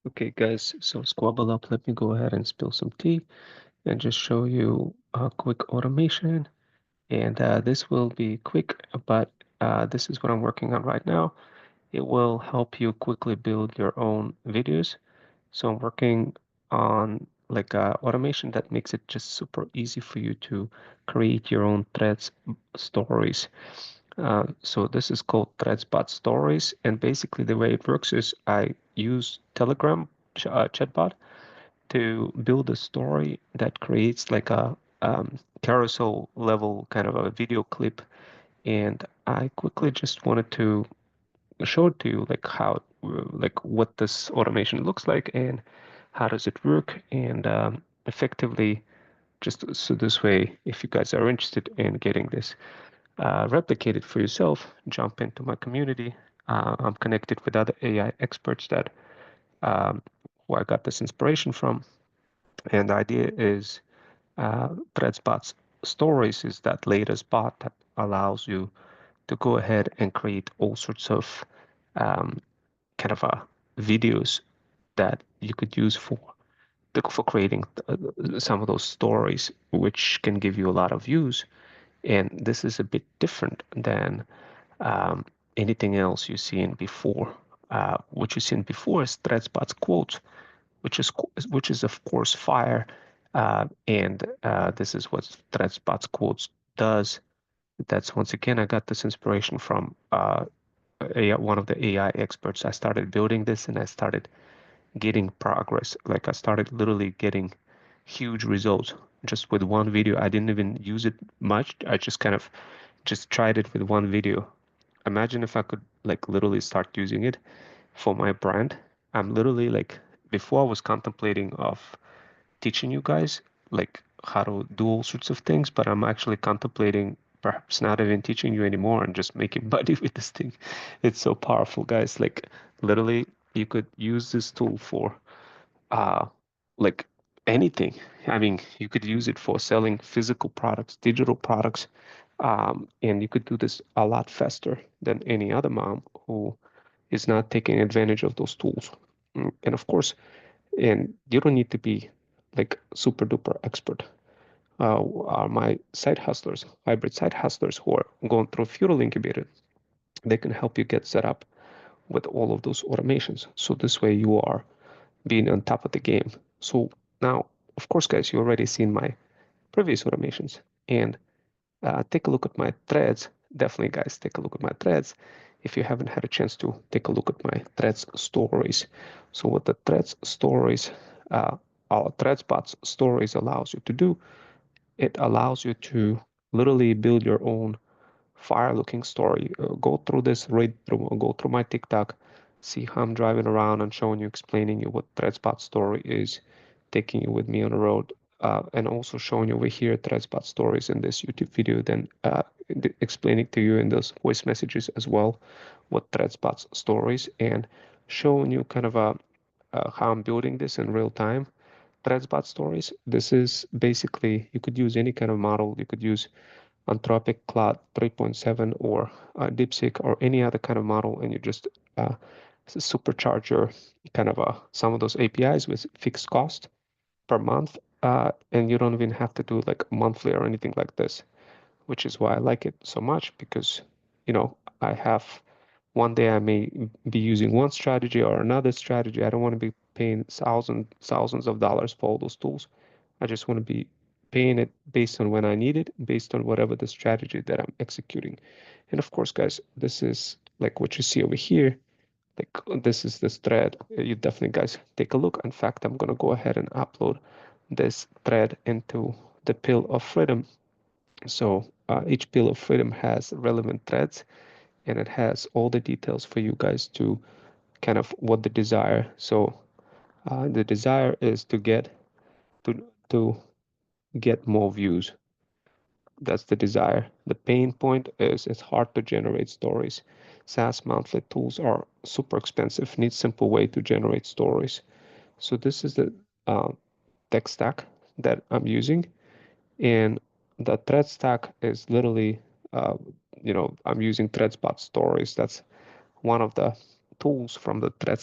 Okay, guys, so squabble up. Let me go ahead and spill some tea and just show you a quick automation. And this will be quick, but this is what I'm working on right now. It will help you quickly build your own videos. So I'm working on like automation that makes it just super easy for you to create your own threads stories. So this is called ThreadsBot Stories, and basically the way it works is I use Telegram chatbot to build a story that creates like a carousel level kind of a video clip. And I quickly just wanted to show it to you like how like what this automation looks like and how does it work and effectively just so this way if you guys are interested in getting this replicate it for yourself, jump into my community. I'm connected with other AI experts that um, who I got this inspiration from. And the idea is ThreadSpot's stories is that latest bot that allows you to go ahead and create all sorts of um, kind of videos that you could use for creating some of those stories, which can give you a lot of views. And this is a bit different than um, anything else you've seen before. What you've seen before is ThreadSpot's quotes, which is of course fire, and this is what ThreadSpot's quotes does. That's once again I got this inspiration from one of the AI experts. I started building this and I started getting progress. Like I started literally getting huge results just with one video. I didn't even use it much. I just kind of just tried it with one video. Imagine if I could like literally start using it for my brand. I'm literally like before I was contemplating of teaching you guys like how to do all sorts of things, but I'm actually contemplating perhaps not even teaching you anymore and just making money with this thing. It's so powerful, guys. Like literally you could use this tool for uh like anything. I mean, you could use it for selling physical products, digital products, and you could do this a lot faster than any other mom who is not taking advantage of those tools. And of course, and you don't need to be like super duper expert. Are my side hustlers, hybrid side hustlers who are going through Fuel Incubator, they can help you get set up with all of those automations. So this way you are being on top of the game. So now, of course, guys, you already seen my previous automations and take a look at my threads. Definitely, guys, take a look at my threads if you haven't had a chance to take a look at my threads stories. So what the threads stories, our threadspots stories allows you to do, it allows you to literally build your own fire looking story. Go through this, read through, go through my TikTok, see how I'm driving around and showing you, explaining you what ThreadSpot story is, taking you with me on the road, and also showing you over here ThreadSpot stories in this YouTube video, then explaining to you in those voice messages as well what ThreadSpot stories and showing you kind of how I'm building this in real time. ThreadSpot stories. This is basically you could use any kind of model. You could use Anthropic Claude 3.7 or DeepSeek or any other kind of model, and you just supercharge your kind of some of those APIs with fixed cost per month, and you don't even have to do like monthly or anything like this, which is why I like it so much because, I have one day I may be using one strategy or another strategy. I don't want to be paying thousands of dollars for all those tools. I just want to be paying it based on when I need it, based on whatever the strategy that I'm executing. And of course, guys, this is like what you see over here. Like this is this thread. You definitely guys take a look. In fact, I'm gonna go ahead and upload this thread into the Pill of Freedom. So each Pill of Freedom has relevant threads and it has all the details for you guys to kind of what the desire. So the desire is to to get more views. That's the desire. The pain point is it's hard to generate stories. SaaS monthly tools are super expensive, need simple way to generate stories. So this is the uh, tech stack that I'm using. And the thread stack is literally, I'm using ThreadSpot stories. That's one of the tools from the thread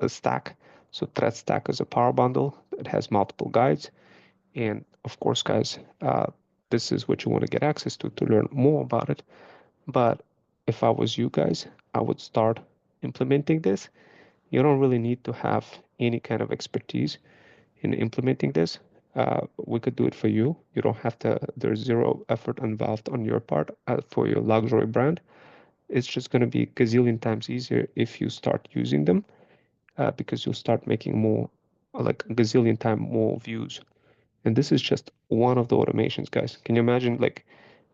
stack So Thread Stack is a power bundle. It has multiple guides. And of course, guys, this is what you want to get access to learn more about it. But if I was you guys, I would start implementing this. You don't really need to have any kind of expertise in implementing this. We could do it for you. You don't have to, there's zero effort involved on your part for your luxury brand. It's just going to be a gazillion times easier if you start using them because you'll start making more, like a gazillion time more views. And this is just one of the automations, guys. Can you imagine? Like,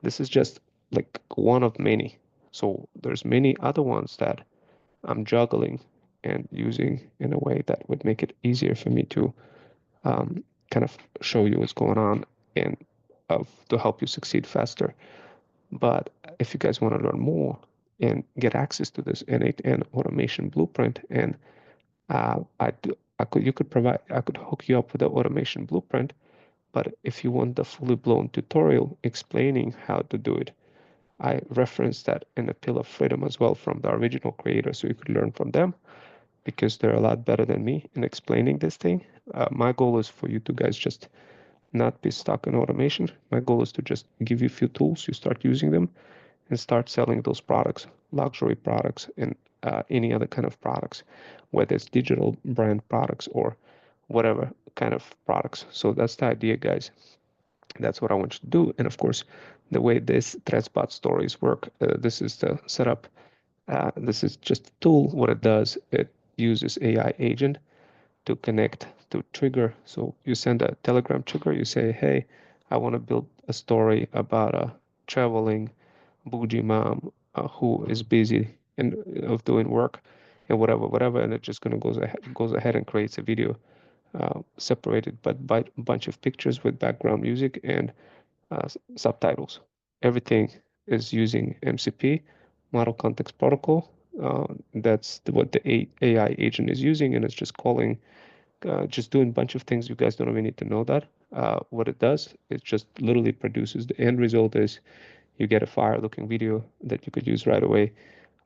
this is just like one of many. So there's many other ones that I'm juggling and using in a way that would make it easier for me to kind of show you what's going on and to help you succeed faster. But if you guys want to learn more and get access to this N8N automation blueprint, and you could provide, I could hook you up with the automation blueprint. But if you want the fully blown tutorial explaining how to do it, I referenced that in a Pill of Freedom as well from the original creator, so you could learn from them because they're a lot better than me in explaining this thing. My goal is for you to guys just not be stuck in automation. My goal is to just give you a few tools, you start using them, and start selling those products, luxury products, and any other kind of products, whether it's digital brand products or whatever kind of products. So that's the idea, guys. That's what I want you to do. And of course, the way this ThreadSpot stories work, this is the setup. This is just a tool. What it does, it uses AI agent to connect to trigger. So you send a Telegram trigger. You say, hey, I want to build a story about a traveling bougie mom who is busy and of doing work and whatever. And it just gonna goes ahead and creates a video separated but by a bunch of pictures with background music and subtitles. Everything is using MCP, Model Context Protocol. That's what the AI agent is using, and it's just calling, just doing a bunch of things. You guys don't even need to know that. What it does, it just literally produces the end result is you get a fire-looking video that you could use right away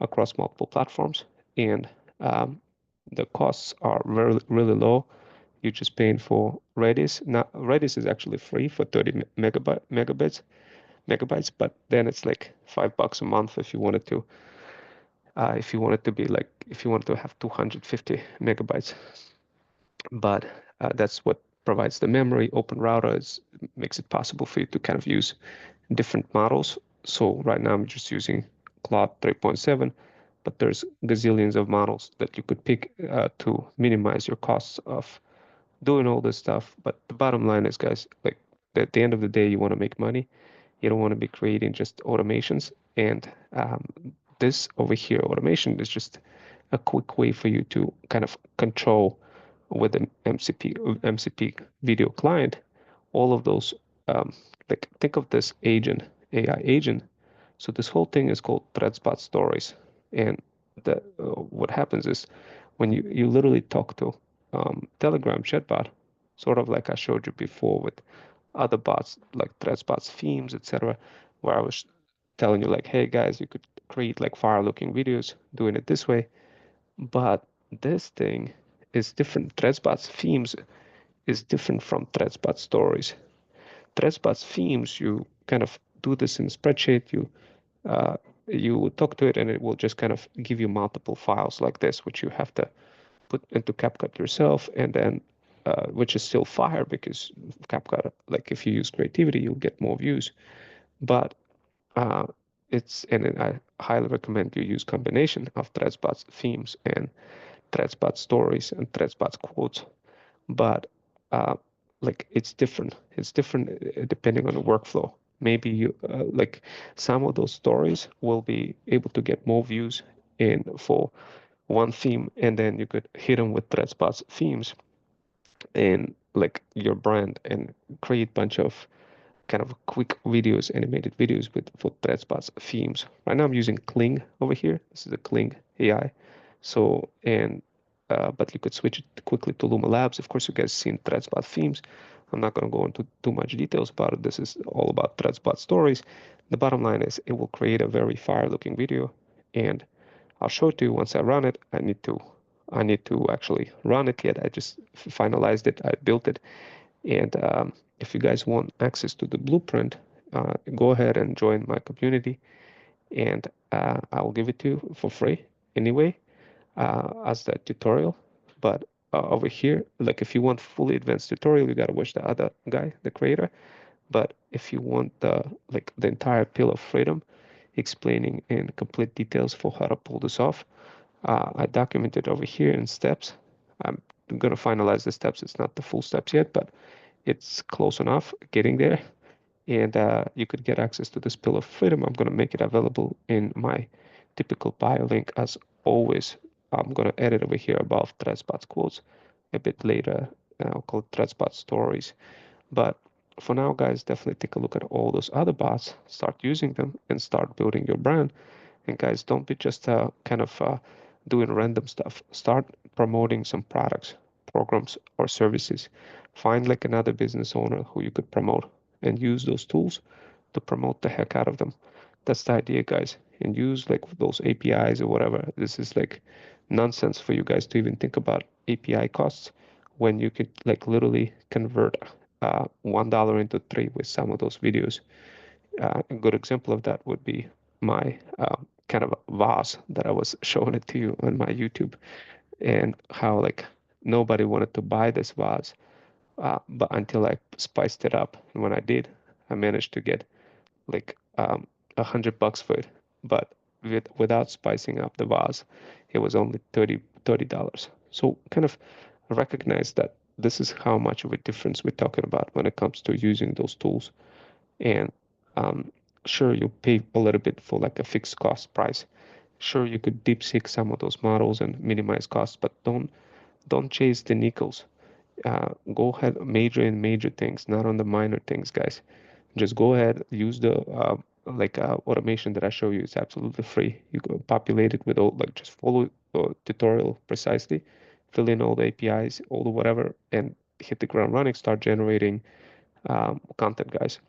across multiple platforms, and the costs are really low. You're just paying for Redis. Now, Redis is actually free for 30 megabytes, but then it's like $5 a month if you wanted to. If you wanted to be like, if you wanted to have 250 megabytes, but that's what provides the memory. Open Router makes it possible for you to kind of use different models. So right now I'm just using Claude 3.7, but there's gazillions of models that you could pick to minimize your costs of doing all this stuff. But the bottom line is, guys, like at the end of the day, you want to make money. You don't want to be creating just automations. And this over here, automation is just a quick way for you to kind of control with an MCP video client, all of those, like think of this agent, AI agent. So this whole thing is called ThreadSpot stories. And what happens is when you literally talk to Telegram chatbot, sort of like I showed you before with other bots like ThreadSpot's themes, etc., where I was telling you like, hey guys, you could create like fire looking videos doing it this way. But this thing is different. ThreadSpot's themes is different from ThreadSpot stories. ThreadSpot's themes, you kind of do this in a spreadsheet, uh, you talk to it and it will just kind of give you multiple files like this, which you have to put into CapCut yourself, and then which is still fire because CapCut, like if you use creativity, you'll get more views. But uh, I highly recommend you use combination of ThreadSpot's themes and ThreadSpot stories and ThreadSpot's quotes. But uh, like it's different. It's different depending on the workflow. Maybe you like some of those stories will be able to get more views in for one theme, and then you could hit them with ThreadSpot's themes and like your brand and create bunch of kind of quick videos, animated videos with for ThreadSpot's themes. Right now I'm using Kling over here. This is a Kling AI. So, and but you could switch it quickly to Luma Labs. Of course, you guys seen ThreadSpot themes. I'm not going to go into too much details about it. This is all about ThreadSpot stories. The bottom line is it will create a very fire looking video, and I'll show it to you once I run it. I need to I need to actually run it yet. I just finalized it. I built it. And if you guys want access to the blueprint, go ahead and join my community, and I will give it to you for free anyway, as the tutorial. But over here, like if you want fully advanced tutorial, you gotta watch the other guy, the creator. But if you want the entire pill of freedom, explaining in complete details for how to pull this off, I documented over here in steps. I'm gonna finalize the steps. It's not the full steps yet, but it's close enough getting there. And you could get access to this pill of freedom. I'm gonna make it available in my typical bio link as always. I'm gonna edit over here above ThreadSpot's quotes a bit later. I'll call it ThreadSpot stories. But for now, guys, definitely take a look at all those other bots, start using them, and start building your brand. And guys, don't be just doing random stuff. Start promoting some products, programs, or services. Find like another business owner who you could promote and use those tools to promote the heck out of them. That's the idea, guys. And use like those APIs or whatever. This is like nonsense for you guys to even think about API costs when you could like literally convert $1 into three with some of those videos. A good example of that would be my kind of vase that I was showing it to you on my YouTube, and how like nobody wanted to buy this vase, but until I spiced it up, and when I did, I managed to get like $100 for it. But without spicing up the vase, it was only $30. So kind of recognize that this is how much of a difference we're talking about when it comes to using those tools. And um, sure, you pay a little bit for like a fixed cost price. Sure, you could deep seek some of those models and minimize costs, but don't chase the nickels. Go ahead, major in major things, not on the minor things, guys. Just go ahead, use the automation that I show you. It's absolutely free. You can populate it with all, like, just follow the tutorial precisely, fill in all the APIs, all the whatever, and hit the ground running. Start generating content, guys,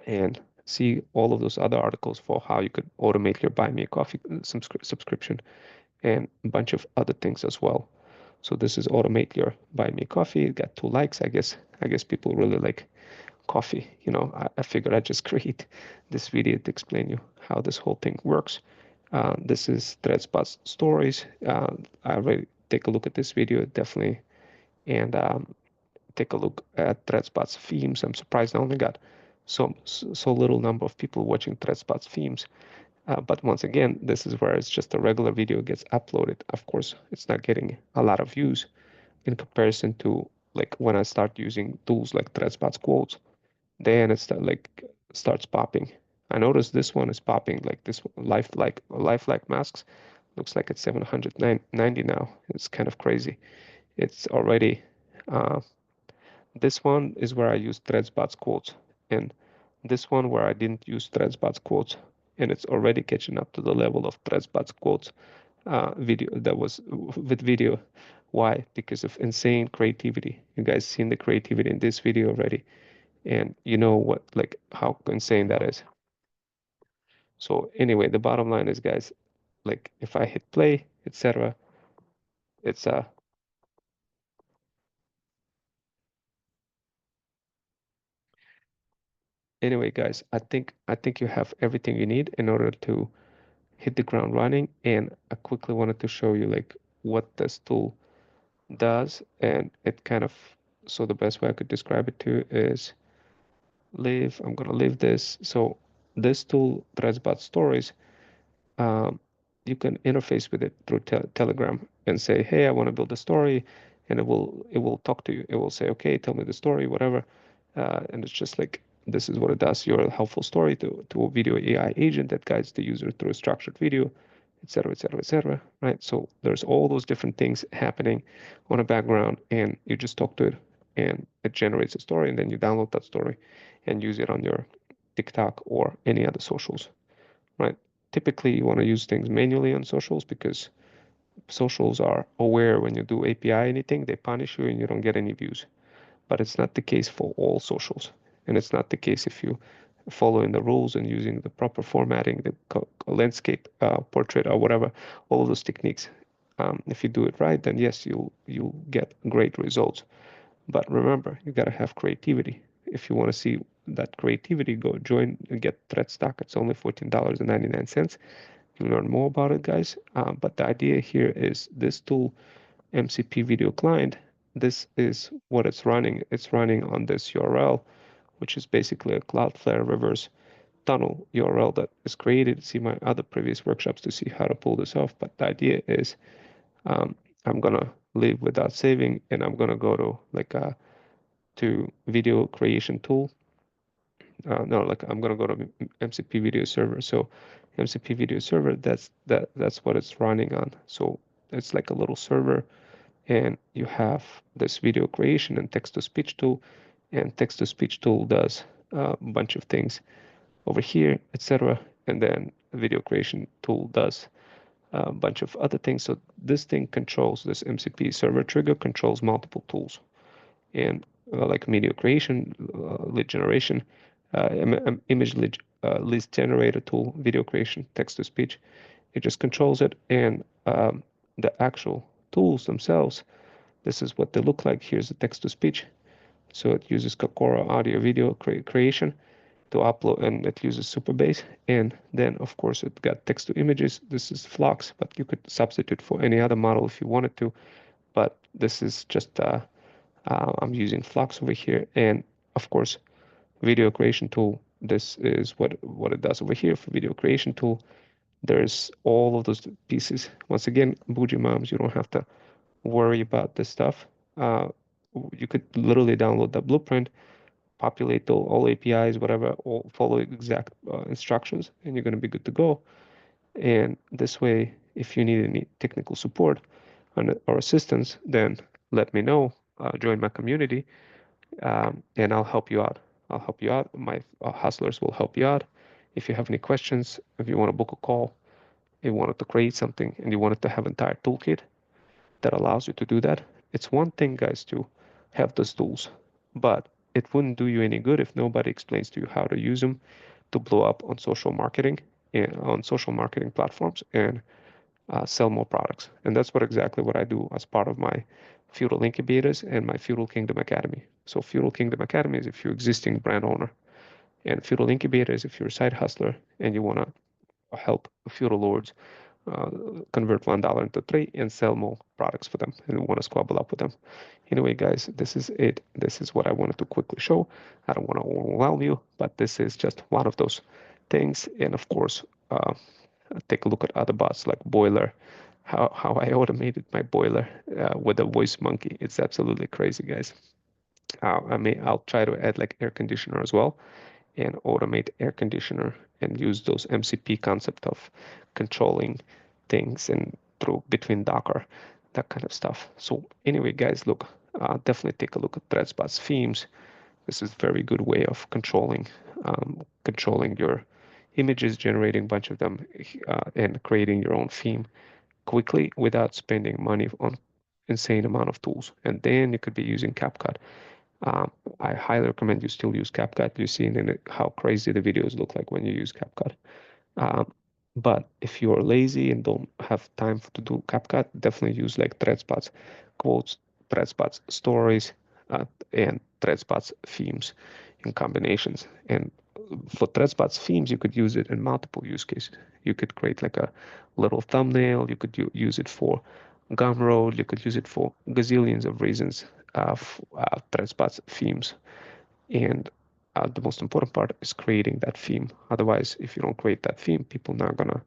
and see all of those other articles for how you could automate your buy me a coffee subscription, and a bunch of other things as well. So this is automate your buy me a coffee. It got 2 likes. I guess people really like coffee. I figured I'd just create this video to explain you how this whole thing works. This is ThreadSpot's stories. I already take a look at this video definitely, and take a look at ThreadSpot's themes. I'm surprised I only got so little number of people watching ThreadSpot's themes. But once again, this is where it's just a regular video gets uploaded. Of course, it's not getting a lot of views in comparison to like when I start using tools like ThreadSpot's quotes. Then it starts popping. I noticed this one is popping, like this lifelike masks. Looks like it's 790 now. It's kind of crazy. It's already uh, this one is where I use ThreadSpot's quotes, and this one where I didn't use ThreadSpot's quotes, and it's already catching up to the level of ThreadSpot's quotes video that was with video. Why? Because of insane creativity. You guys seen the creativity in this video already, and you know what, like how insane that is. So anyway, the bottom line is, guys, like if I hit play, etc., it's anyway, guys, I think you have everything you need in order to hit the ground running. And I quickly wanted to show you like what this tool does. And it kind of, so the best way I could describe it to you is I'm gonna leave this. So this tool, ThreadSpot Stories, um, you can interface with it through Telegram and say, hey, I want to build a story, and it will talk to you. It will say, okay, tell me the story, whatever. And it's just like this is what it does. Your helpful story to a video AI agent that guides the user through a structured video, etc., etc., etc. Right? So there's all those different things happening on a background, and you just talk to it, and it generates a story, and then you download that story and use it on your TikTok or any other socials, right? Typically, you want to use things manually on socials because socials are aware when you do API anything, they punish you and you don't get any views. But it's not the case for all socials. And it's not the case if you following the rules and using the proper formatting, the landscape portrait or whatever, all of those techniques. If you do it right, then yes, you'll get great results. But remember, you gotta have creativity. If you want to see that creativity, go join and get Thread Stock. It's only $14.99. You learn more about it, guys. But the idea here is this tool, MCP Video Client. This is what it's running. It's running on this URL, which is basically a Cloudflare reverse tunnel URL that is created. See my other previous workshops to see how to pull this off. But the idea is um, I'm gonna leave without saving, and I'm gonna go to like to video creation tool. No, like I'm gonna go to MCP video server. So MCP video server, that's what it's running on. So it's like a little server, and you have this video creation and text to speech tool, and text to speech tool does a bunch of things over here, etc. And then video creation tool does a bunch of other things. So this thing controls, this MCP server trigger controls multiple tools, and like media creation, lead generation, image list generator tool, video creation, text to speech. It just controls it, and the actual tools themselves, this is what they look like. Here's the text to speech. So it uses Kakora audio video creation to upload, and it uses Supabase. And then of course it got text to images. This is Flux, but you could substitute for any other model if you wanted to. But this is just I'm using Flux over here, and of course video creation tool. This is what it does over here for video creation tool. There's all of those pieces. Once again, bougie moms, you don't have to worry about this stuff. Uh, you could literally download the blueprint, populate all APIs, whatever, all follow exact instructions, and you're going to be good to go. And this way, if you need any technical support or assistance, then let me know. Join my community, and I'll help you out. I'll help you out. My hustlers will help you out. If you have any questions, if you want to book a call, if you wanted to create something and you wanted to have an entire toolkit that allows you to do that, it's one thing, guys, to have those tools, but it wouldn't do you any good if nobody explains to you how to use them to blow up on social marketing and on social marketing platforms and sell more products. And that's exactly what I do as part of my Feudal Incubators and my Feudal Kingdom Academy. So Feudal Kingdom Academy is if you're existing brand owner, and Feudal Incubator is if you're a side hustler and you want to help feudal lords uh, convert $1 into three and sell more products for them and want to squabble up with them. Anyway, guys, this is it. This is what I wanted to quickly show. I don't want to overwhelm you, but this is just one of those things. And of course, take a look at other bots like Boiler, how I automated my Boiler with a voice monkey. It's absolutely crazy, guys. I'll try to add like air conditioner as well and automate air conditioner and use those MCP concept of controlling things and through between Docker, that kind of stuff. So anyway, guys, look, definitely take a look at ThreadSpot's themes. This is a very good way of controlling your images, generating a bunch of them, and creating your own theme quickly without spending money on insane amount of tools. And then you could be using CapCut. Um, I highly recommend you still use CapCut. You've seen in it how crazy the videos look like when you use CapCut. Um, but if you're lazy and don't have time to do CapCut, definitely use like ThreadSpot's quotes, ThreadSpot's stories, and ThreadSpot's themes in combinations. And for ThreadSpot's themes, you could use it in multiple use cases. You could create like a little thumbnail. You could use it for Gumroad. You could use it for gazillions of reasons of ThreadSpot's themes. And the most important part is creating that theme. Otherwise, if you don't create that theme, people are not gonna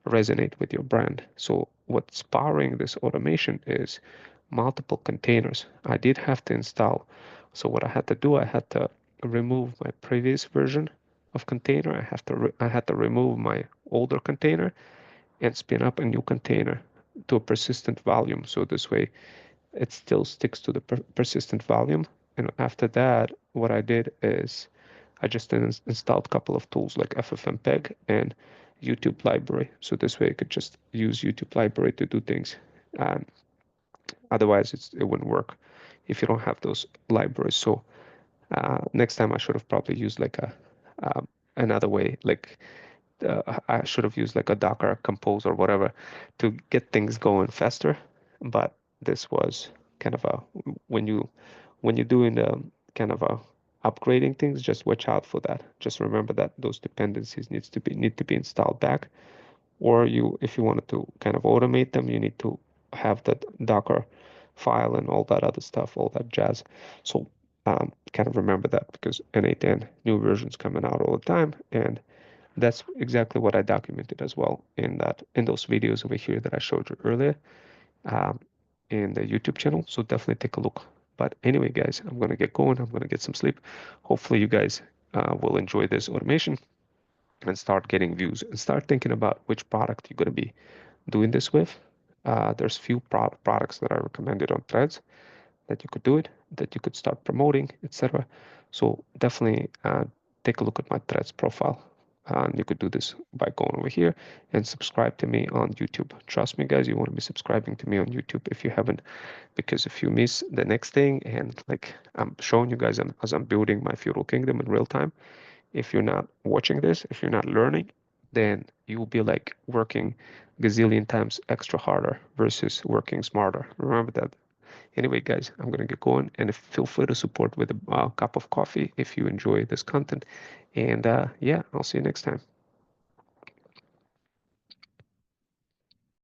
resonate with your brand. So what's powering this automation is multiple containers. I did have to install. So what I had to do, I had to remove my previous version of container. I had to remove my older container and spin up a new container to a persistent volume. So this way it still sticks to the persistent volume. And after that, what I did is I just installed a couple of tools like FFmpeg and YouTube library. So this way I could just use YouTube library to do things. And otherwise it wouldn't work if you don't have those libraries. So next time I should have probably used like a another way, like I should have used like a Docker Compose or whatever to get things going faster. But this was kind of a when you when you're doing kind of a upgrading things, just watch out for that. Just remember that those dependencies need to be installed back, or you if you wanted to kind of automate them, you need to have that Docker file and all that other stuff, all that jazz. So kind of remember that because N8N new versions coming out all the time, and that's exactly what I documented as well in those videos over here that I showed you earlier um, in the YouTube channel. So definitely take a look. But anyway, guys, I'm gonna get going. I'm gonna get some sleep. Hopefully, you guys will enjoy this automation and start getting views and start thinking about which product you're gonna be doing this with. There's few products that I recommended on Threads that you could do it, that you could start promoting, etc. So definitely take a look at my Threads profile. And you could do this by going over here and subscribe to me on YouTube. Trust me, guys, you want to be subscribing to me on YouTube if you haven't, because if you miss the next thing, and like I'm showing you guys as I'm building my feudal kingdom in real time, if you're not watching this, if you're not learning, then you will be like working gazillion times extra harder versus working smarter. Remember that. Anyway, guys, I'm gonna get going, and feel free to support with a cup of coffee if you enjoy this content. And yeah, I'll see you next time.